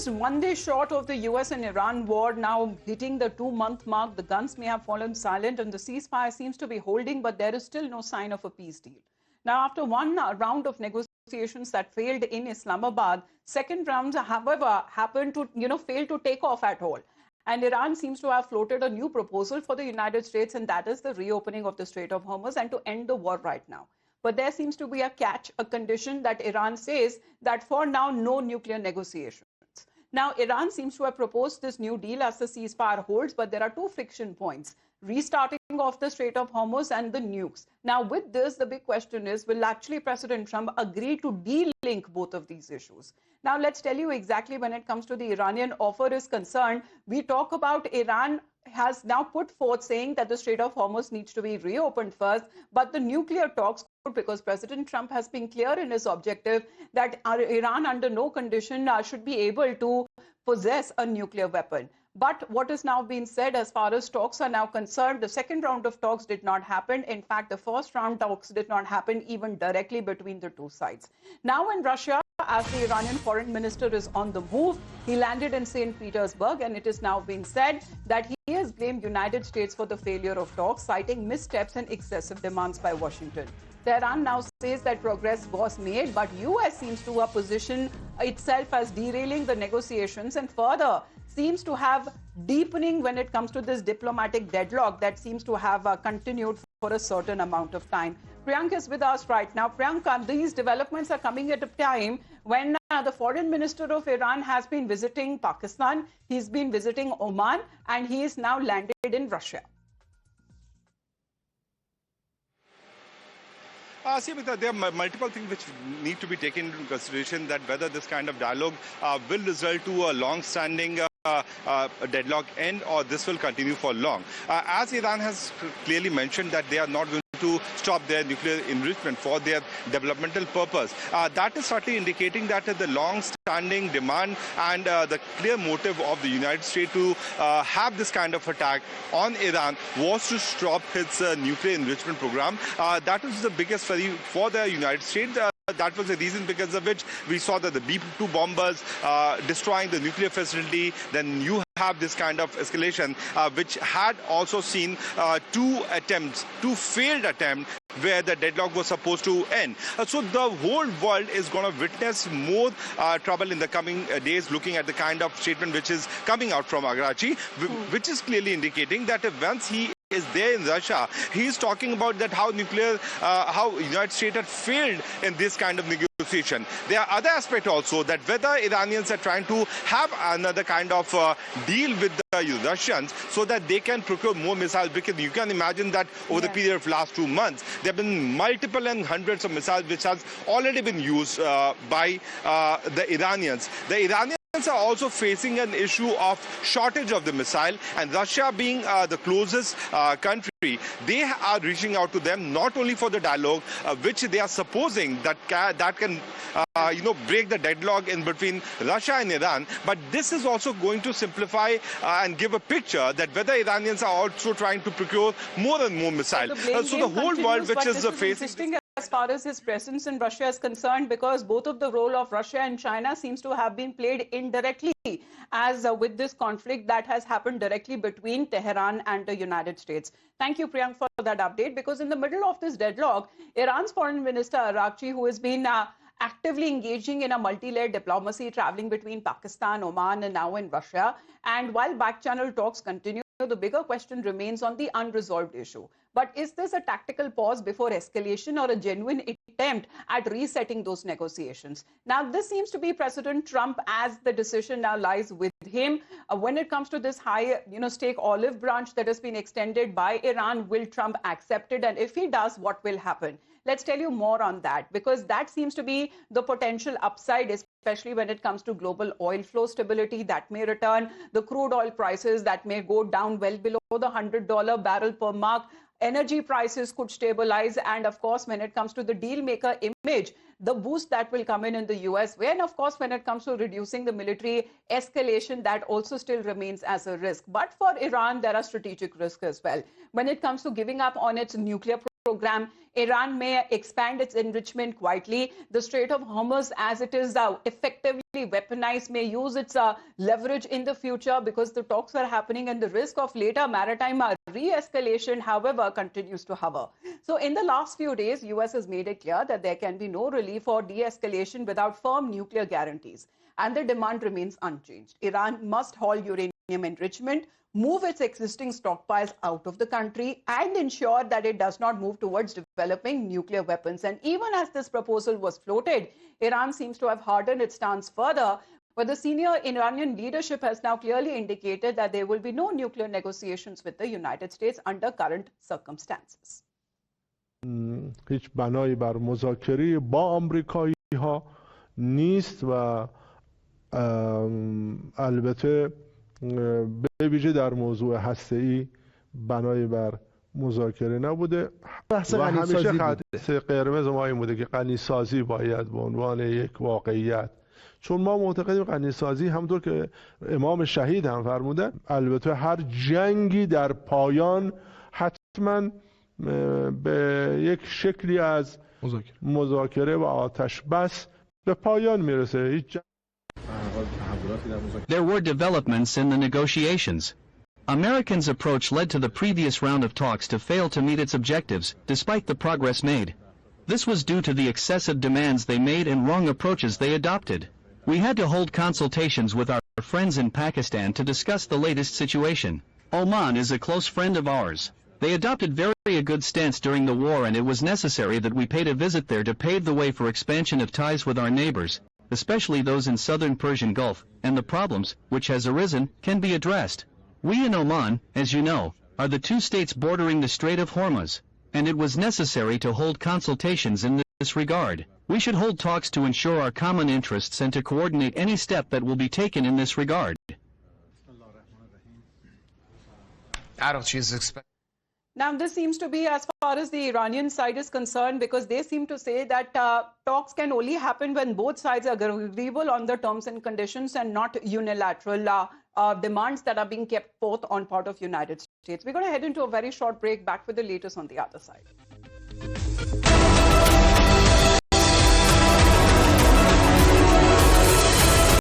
just one day short of the US and Iran war now hitting the 2-month mark. The guns may have fallen silent and the ceasefire seems to be holding, but there is still no sign of a peace deal. Now, after one round of negotiations that failed in Islamabad, second rounds, however, happened to, fail to take off at all. And Iran seems to have floated a new proposal for the United States, and that is the reopening of the Strait of Hormuz and to end the war right now. But there seems to be a catch, a condition that Iran says that for now, no nuclear negotiations. Now, Iran seems to have proposed this new deal as the ceasefire holds, but there are two friction points: restarting of the Strait of Hormuz and the nukes. Now, with this, the big question is, will actually President Trump agree to delink both of these issues? Now, let's tell you exactly when it comes to the Iranian offer is concerned. We talk about Iran has now put forth saying that the Strait of Hormuz needs to be reopened first, but the nuclear talks, because President Trump has been clear in his objective that Iran under no condition should be able to possess a nuclear weapon. But what is now being said as far as talks are now concerned, the second round of talks did not happen. In fact, the first round talks did not happen even directly between the two sides. Now in Russia, as the Iranian foreign minister is on the move, he landed in St. Petersburg, and it is now being said that he has blamed United States for the failure of talks, citing missteps and excessive demands by Washington. Tehran now says that progress was made, but US seems to position itself as derailing the negotiations and further seems to have deepening when it comes to this diplomatic deadlock that seems to have continued for a certain amount of time. Priyank is with us right now. Priyank, these developments are coming at a time when the foreign minister of Iran has been visiting Pakistan, he's been visiting Oman, and he is now landed in Russia. There are multiple things which need to be taken into consideration, that whether this kind of dialogue will result to a long-standing deadlock end, or this will continue for long. As Iran has clearly mentioned that they are not going to stop their nuclear enrichment for their developmental purpose. That is certainly indicating that the long-standing demand and the clear motive of the United States to have this kind of attack on Iran was to stop its nuclear enrichment program. That is the biggest worry for the United States. That was the reason because of which we saw that the B-2 bombers destroying the nuclear facility. Then you have this kind of escalation, which had also seen two failed attempts where the deadlock was supposed to end. So the whole world is going to witness more trouble in the coming days, looking at the kind of statement which is coming out from Agrachi, which is clearly indicating that once he is there in Russia, he is talking about that how United States had failed in this kind of negotiation. There are other aspects also, that whether Iranians are trying to have another kind of deal with the Russians so that they can procure more missiles, because you can imagine that over the period of last 2 months, there have been multiple and hundreds of missiles which has already been used by the Iranians. The Iranians are also facing an issue of shortage of the missile, and Russia being the closest country, they are reaching out to them not only for the dialogue, which they are supposing that can break the deadlock in between Russia and Iran, but this is also going to simplify and give a picture that whether Iranians are also trying to procure more and more missiles. So the whole world which is facing as far as his presence in Russia is concerned, because both of the role of Russia and China seems to have been played indirectly, as with this conflict that has happened directly between Tehran and the United States. Thank you, Priyank, for that update, because in the middle of this deadlock, Iran's foreign minister Arakchi, who has been actively engaging in a multi-layered diplomacy, traveling between Pakistan, Oman, and now in Russia. And while back-channel talks continue, the bigger question remains on the unresolved issue. But is this a tactical pause before escalation, or a genuine attempt at resetting those negotiations? Now, this seems to be President Trump, as the decision now lies with him. When it comes to this high, stake olive branch that has been extended by Iran, will Trump accept it? And if he does, what will happen? Let's tell you more on that, because that seems to be the potential upside, especially when it comes to global oil flow stability that may return, the crude oil prices that may go down well below the $100 barrel per mark. Energy prices could stabilize, and of course, when it comes to the deal maker image, the boost that will come in the US, and of course, when it comes to reducing the military escalation, that also still remains as a risk. But for Iran, there are strategic risks as well. When it comes to giving up on its nuclear program. Iran may expand its enrichment quietly. The Strait of Hormuz, as it is effectively weaponized, may use its leverage in the future because the talks are happening and the risk of later maritime re-escalation, however, continues to hover. So in the last few days, US has made it clear that there can be no relief or de-escalation without firm nuclear guarantees. And the demand remains unchanged. Iran must halt uranium enrichment, move its existing stockpiles out of the country, and ensure that it does not move towards developing nuclear weapons. And even as this proposal was floated, Iran seems to have hardened its stance further. But the senior Iranian leadership has now clearly indicated that there will be no nuclear negotiations with the United States under current circumstances. هیچ بنایی بر مذاکره با آمریکایی ها نیست و البته به ویژه در موضوع هسته‌ای بنایی بر مذاکره نبوده و همیشه خط قرمز ما این بوده که غنی‌سازی باید به عنوان یک واقعیت، چون ما معتقدیم غنی‌سازی همونطور که امام شهید هم فرمودن، البته هر جنگی در پایان حتما به یک شکلی از مذاکره و آتش بس به پایان میرسه. There were developments in the negotiations. Americans' approach led to the previous round of talks to fail to meet its objectives, despite the progress made. This was due to the excessive demands they made and wrong approaches they adopted. We had to hold consultations with our friends in Pakistan to discuss the latest situation. Oman is a close friend of ours. They adopted very good stance during the war, and it was necessary that we paid a visit there to pave the way for expansion of ties with our neighbors, especially those in southern Persian Gulf, and the problems, which has arisen, can be addressed. We in Oman, as you know, are the two states bordering the Strait of Hormuz, and it was necessary to hold consultations in this regard. We should hold talks to ensure our common interests and to coordinate any step that will be taken in this regard. Now, this seems to be as far as the Iranian side is concerned, because they seem to say that talks can only happen when both sides are agreeable on the terms and conditions and not unilateral demands that are being kept forth on part of United States. We're going to head into a very short break, back with the latest on the other side.